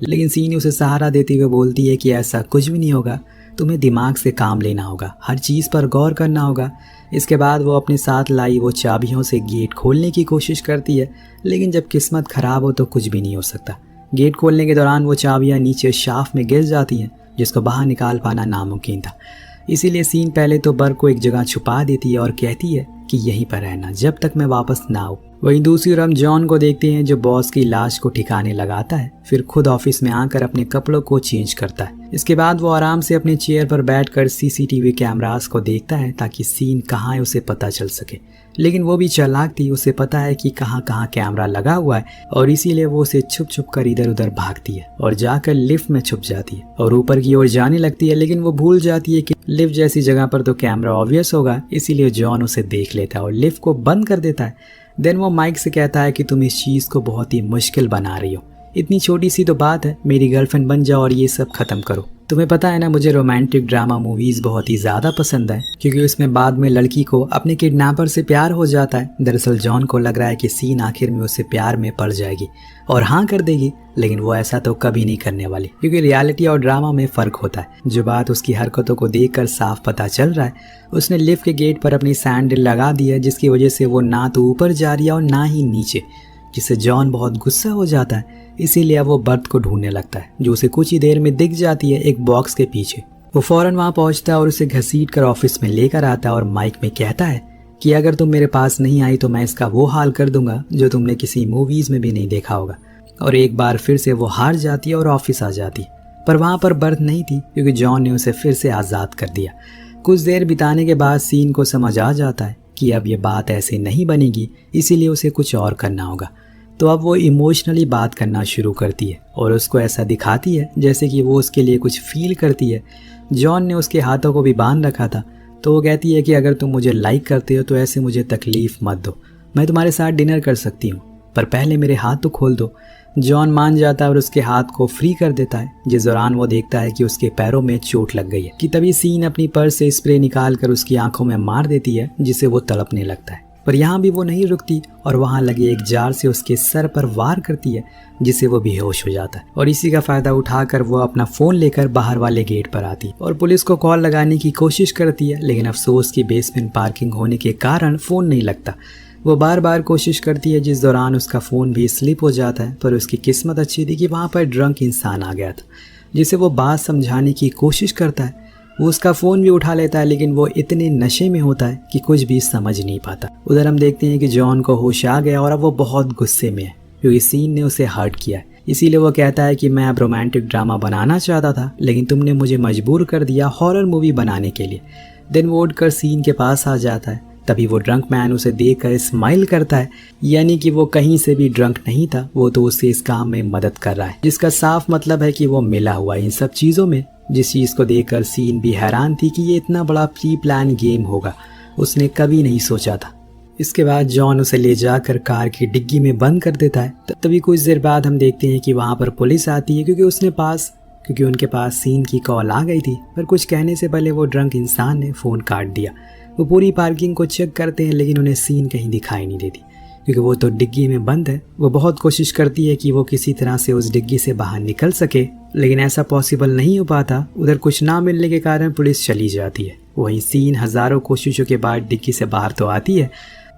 लेकिन सीन उसे सहारा देते हुए बोलती है कि ऐसा कुछ भी नहीं होगा, तुम्हें दिमाग से काम लेना होगा, हर चीज़ पर गौर करना होगा। इसके बाद वो अपने साथ लाई वो चाबियों से गेट खोलने की कोशिश करती है, लेकिन जब किस्मत खराब हो तो कुछ भी नहीं हो सकता। गेट खोलने के दौरान वो चाबियाँ नीचे शाफ्ट में गिर जाती हैं, जिसको बाहर निकाल पाना नामुमकिन था। इसीलिए सीन पहले तो बर्क को एक जगह छुपा देती है और कहती है कि यहीं पर रहना जब तक मैं वापस ना आऊँ। वहीं दूसरी ओर हम जॉन को देखते हैं जो बॉस की लाश को ठिकाने लगाता है, फिर खुद ऑफिस में आकर अपने कपड़ों को चेंज करता है। इसके बाद वो आराम से अपने चेयर पर बैठकर सीसीटीवी कैमरास को देखता है ताकि सीन कहाँ है उसे पता चल सके। लेकिन वो भी चालाक थी, उसे पता है कि कहाँ कहाँ कैमरा लगा हुआ है और इसीलिए वो उसे छुप छुप कर इधर उधर भागती है और जाकर लिफ्ट में छुप जाती है और ऊपर की ओर जाने लगती है। लेकिन वो भूल जाती है कि लिफ्ट जैसी जगह पर तो कैमरा ऑब्वियस होगा, इसीलिए जॉन उसे देख लेता है और लिफ्ट को बंद कर देता है। देन वो माइक से कहता है कि तुम इस चीज़ को बहुत ही मुश्किल बना रही हो, इतनी छोटी सी तो बात है, मेरी गर्लफ्रेंड बन जाओ और ये सब खत्म करो। तुम्हें पता है ना, मुझे रोमांटिक ड्रामा मूवीज़ बहुत ही ज़्यादा पसंद है क्योंकि उसमें बाद में लड़की को अपने किडनैपर से प्यार हो जाता है। दरअसल जॉन को लग रहा है कि सीन आखिर में उससे प्यार में पड़ जाएगी और हाँ कर देगी, लेकिन वो ऐसा तो कभी नहीं करने वाली क्योंकि रियलिटी और ड्रामा में फ़र्क होता है। जो बात उसकी हरकतों को देखकर साफ पता चल रहा है, उसने लिफ्ट के गेट पर अपनी सैंडल लगा दी है जिसकी वजह से वो ना तो ऊपर जा रही है और ना ही नीचे, जिससे जॉन बहुत गुस्सा हो जाता है। इसीलिए वो बर्थ को ढूंढने लगता है जो उसे कुछ ही देर में दिख जाती है एक बॉक्स के पीछे। वो फौरन वहाँ पहुँचता है और उसे घसीट कर ऑफिस में लेकर आता है और माइक में कहता है कि अगर तुम मेरे पास नहीं आई तो मैं इसका वो हाल कर दूंगा जो तुमने किसी मूवीज़ में भी नहीं देखा होगा। और एक बार फिर से वो हार जाती है और ऑफिस आ जाती है, पर वहाँ पर बर्थ नहीं थी क्योंकि जॉन ने उसे फिर से आज़ाद कर दिया। कुछ देर बिताने के बाद सीन को समझ आ जाता है कि अब ये बात ऐसे नहीं बनेगी, इसीलिए उसे कुछ और करना होगा। तो अब वो इमोशनली बात करना शुरू करती है और उसको ऐसा दिखाती है जैसे कि वो उसके लिए कुछ फील करती है। जॉन ने उसके हाथों को भी बांध रखा था, तो वो कहती है कि अगर तुम मुझे लाइक करते हो तो ऐसे मुझे तकलीफ मत दो, मैं तुम्हारे साथ डिनर कर सकती हूँ, पर पहले मेरे हाथ तो खोल दो। जॉन मान जाता है और उसके हाथ को फ्री कर देता है। जिस दौरान वो देखता है कि उसके पैरों में चोट लग गई है कि तभी सीन अपनी पर्स से स्प्रे निकाल कर उसकी आंखों में मार देती है, जिससे वो तड़पने लगता है। पर यहाँ भी वो नहीं रुकती और वहाँ लगे एक जार से उसके सर पर वार करती है, जिससे वो बेहोश हो जाता है। और इसी का फायदा उठाकर वो अपना फ़ोन लेकर बाहर वाले गेट पर आती है और पुलिस को कॉल लगाने की कोशिश करती है, लेकिन अफसोस की बेसमेंट पार्किंग होने के कारण फ़ोन नहीं लगता। वो बार बार कोशिश करती है, जिस दौरान उसका फ़ोन भी स्लिप हो जाता है। पर उसकी किस्मत अच्छी थी कि वहाँ पर ड्रंक इंसान आ गया था, जिसे वो बात समझाने की कोशिश करता है। वो उसका फ़ोन भी उठा लेता है, लेकिन वो इतने नशे में होता है कि कुछ भी समझ नहीं पाता। उधर हम देखते हैं कि जॉन को होश आ गया और अब वो बहुत गुस्से में है क्योंकि सीन ने उसे हर्ट किया है। इसीलिए वो कहता है कि मैं अब रोमांटिक ड्रामा बनाना चाहता था, लेकिन तुमने मुझे मजबूर कर दिया हॉरर मूवी बनाने के लिए। देन वो उठकर सीन के पास आ जाता है। तभी वो ड्रंक मैन उसे देखकर स्माइल करता है, यानी कि वो कहीं से भी ड्रंक नहीं था, वो तो उसे इस काम में मदद कर रहा है, जिसका साफ मतलब है कि वो मिला हुआ इन सब चीज़ों में। जिस चीज़ को देखकर सीन भी हैरान थी कि ये इतना बड़ा प्री प्लान गेम होगा, उसने कभी नहीं सोचा था। इसके बाद जॉन उसे ले जाकर कार की डिग्गी में बंद कर देता है। तभी कुछ देर बाद हम देखते हैं कि वहाँ पर पुलिस आती है क्योंकि उनके पास सीन की कॉल आ गई थी। पर कुछ कहने से पहले वो ड्रंक इंसान ने फ़ोन काट दिया। वो पूरी पार्किंग को चेक करते हैं, लेकिन उन्हें सीन कहीं दिखाई नहीं देती क्योंकि वो तो डिग्गी में बंद है। वो बहुत कोशिश करती है कि वो किसी तरह से उस डिग्गी से बाहर निकल सके, लेकिन ऐसा पॉसिबल नहीं हो पाता। उधर कुछ ना मिलने के कारण पुलिस चली जाती है। वहीं सीन हज़ारों कोशिशों के बाद डिग्गी से बाहर तो आती है।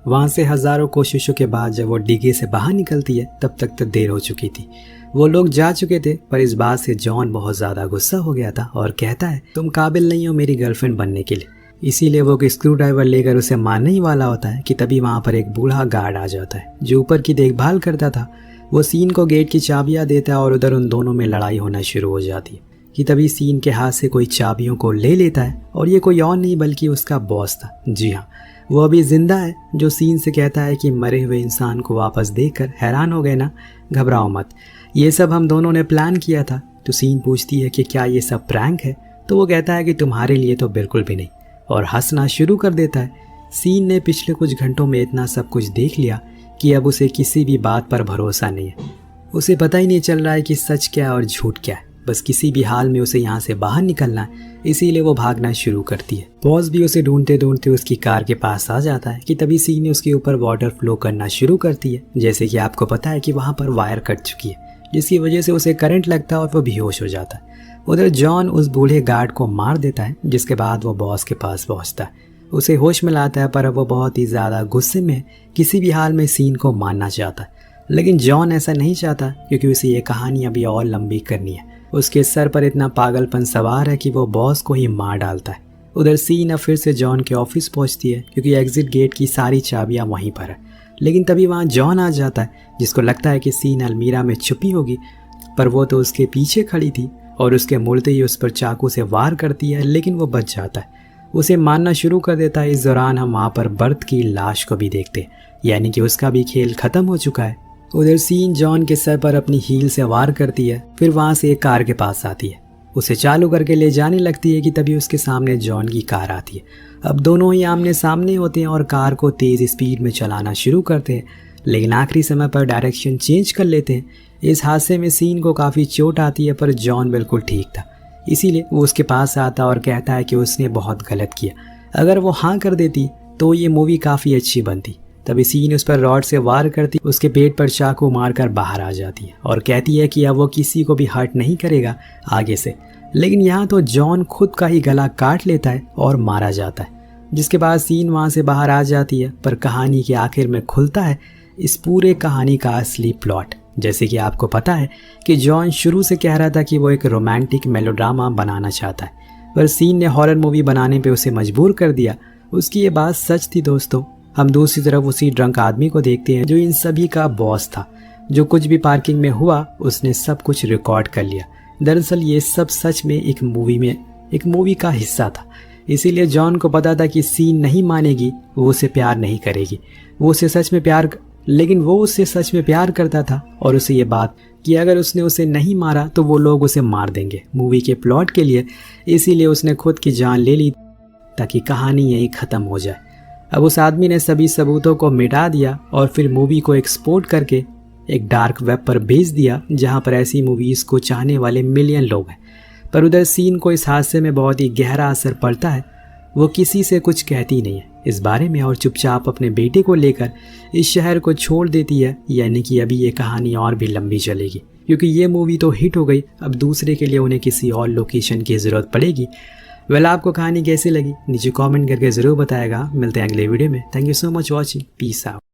वहाँ से हज़ारों कोशिशों के बाद जब वो डिग्गी से बाहर निकलती है, तब तक तो देर हो चुकी थी। वो लोग जा चुके थे। पर इस बात से जॉन बहुत ज़्यादा गुस्सा हो गया था और कहता है, तुम काबिल नहीं हो मेरी गर्लफ्रेंड बनने के लिए। इसीलिए वो एक स्क्रू ड्राइवर लेकर उसे मारने ही वाला होता है कि तभी वहाँ पर एक बूढ़ा गार्ड आ जाता है जो ऊपर की देखभाल करता था। वो सीन को गेट की चाबियाँ देता है और उधर उन दोनों में लड़ाई होना शुरू हो जाती है कि तभी सीन के हाथ से कोई चाबियों को ले लेता है और ये कोई और नहीं बल्कि उसका बॉस था। जी हाँ, वो अभी जिंदा है, जो सीन से कहता है कि मरे हुए इंसान को वापस देखकर हैरान हो गए ना, घबराओ मत, ये सब हम दोनों ने प्लान किया था। तो सीन पूछती है कि क्या ये सब प्रैंक है, तो वो कहता है कि तुम्हारे लिए तो बिल्कुल भी नहीं, और हंसना शुरू कर देता है। सीन ने पिछले कुछ घंटों में इतना सब कुछ देख लिया कि अब उसे किसी भी बात पर भरोसा नहीं है। उसे पता ही नहीं चल रहा है कि सच क्या और झूठ क्या है, बस किसी भी हाल में उसे यहाँ से बाहर निकलना है। इसीलिए वो भागना शुरू करती है। बॉस भी उसे ढूंढते ढूंढते उसकी कार के पास आ जाता है कि तभी सीन ने उसके ऊपर वाटर फ्लो करना शुरू करती है। जैसे कि आपको पता है कि वहाँ पर वायर कट चुकी है, जिसकी वजह से उसे करंट लगता है और वो बेहोश हो जाता है। उधर जॉन उस बूढ़े गार्ड को मार देता है, जिसके बाद वो बॉस के पास पहुंचता है, उसे होश में लाता है, पर अब वो बहुत ही ज़्यादा गुस्से में किसी भी हाल में सीन को मारना चाहता है। लेकिन जॉन ऐसा नहीं चाहता, क्योंकि उसे ये कहानी अभी और लंबी करनी है। उसके सर पर इतना पागलपन सवार है कि वो बॉस को ही मार डालता है। उधर सीन अब फिर से जॉन के ऑफिस पहुंचती है, क्योंकि एग्जिट गेट की सारी चाबियां वहीं पर है। लेकिन तभी वहाँ जॉन आ जाता है, जिसको लगता है कि सीन अलमीरा में छुपी होगी, पर वो तो उसके पीछे खड़ी थी और उसके मुड़ते ही उस पर चाकू से वार करती है, लेकिन वो बच जाता है, उसे मारना शुरू कर देता है। इस दौरान हम वहाँ पर बर्थ की लाश को भी देखते हैं, यानी कि उसका भी खेल खत्म हो चुका है। उधर सीन जॉन के सर पर अपनी हील से वार करती है, फिर वहाँ से एक कार के पास आती है, उसे चालू करके ले जाने लगती है कि तभी उसके सामने जॉन की कार आती है। अब दोनों ही आमने सामने होते हैं और कार को तेज़ स्पीड में चलाना शुरू करते हैं, लेकिन आखिरी समय पर डायरेक्शन चेंज कर लेते हैं। इस हादसे में सीन को काफ़ी चोट आती है, पर जॉन बिल्कुल ठीक था, इसीलिए वो उसके पास आता और कहता है कि उसने बहुत गलत किया। अगर वो हाँ कर देती तो ये मूवी काफ़ी अच्छी बनती। तभी सीन उस पर रॉड से वार करती, उसके पेट पर चाकू मारकर बाहर आ जाती है और कहती है कि अब वो किसी को भी हर्ट नहीं करेगा आगे से। लेकिन यहाँ तो जॉन खुद का ही गला काट लेता है और मारा जाता है, जिसके बाद सीन वहाँ से बाहर आ जाती है। पर कहानी के आखिर में खुलता है इस पूरे कहानी का असली प्लॉट। जैसे कि आपको पता है कि जॉन शुरू से कह रहा था कि वो एक रोमांटिक मेलोड्रामा बनाना चाहता है, पर सीन ने हॉरर मूवी बनाने पे उसे मजबूर कर दिया। उसकी ये बात सच थी दोस्तों। हम दूसरी तरफ उसी ड्रंक आदमी को देखते हैं जो इन सभी का बॉस था। जो कुछ भी पार्किंग में हुआ उसने सब कुछ रिकॉर्ड कर लिया। दरअसल ये सब सच में एक मूवी का हिस्सा था। इसीलिए जॉन को पता था कि सीन नहीं मानेगी, वो उसे प्यार नहीं करेगी। वो उससे सच में प्यार करता था और उसे ये बात कि अगर उसने उसे नहीं मारा तो वो लोग उसे मार देंगे मूवी के प्लॉट के लिए। इसीलिए उसने खुद की जान ले ली ताकि कहानी यहीं ख़त्म हो जाए। अब उस आदमी ने सभी सबूतों को मिटा दिया और फिर मूवी को एक्सपोर्ट करके एक डार्क वेब पर भेज दिया, जहां पर ऐसी मूवीज़ को चाहने वाले मिलियन लोग हैं। पर उधर सीन को इस हादसे में बहुत ही गहरा असर पड़ता है। वो किसी से कुछ कहती नहीं है इस बारे में और चुपचाप अपने बेटे को लेकर इस शहर को छोड़ देती है। यानी कि अभी ये कहानी और भी लंबी चलेगी, क्योंकि ये मूवी तो हिट हो गई। अब दूसरे के लिए उन्हें किसी और लोकेशन की ज़रूरत पड़ेगी। आपको कहानी कैसी लगी नीचे कमेंट करके ज़रूर बताएगा। मिलते हैं अगले वीडियो में। Thank you so much watching. Peace out.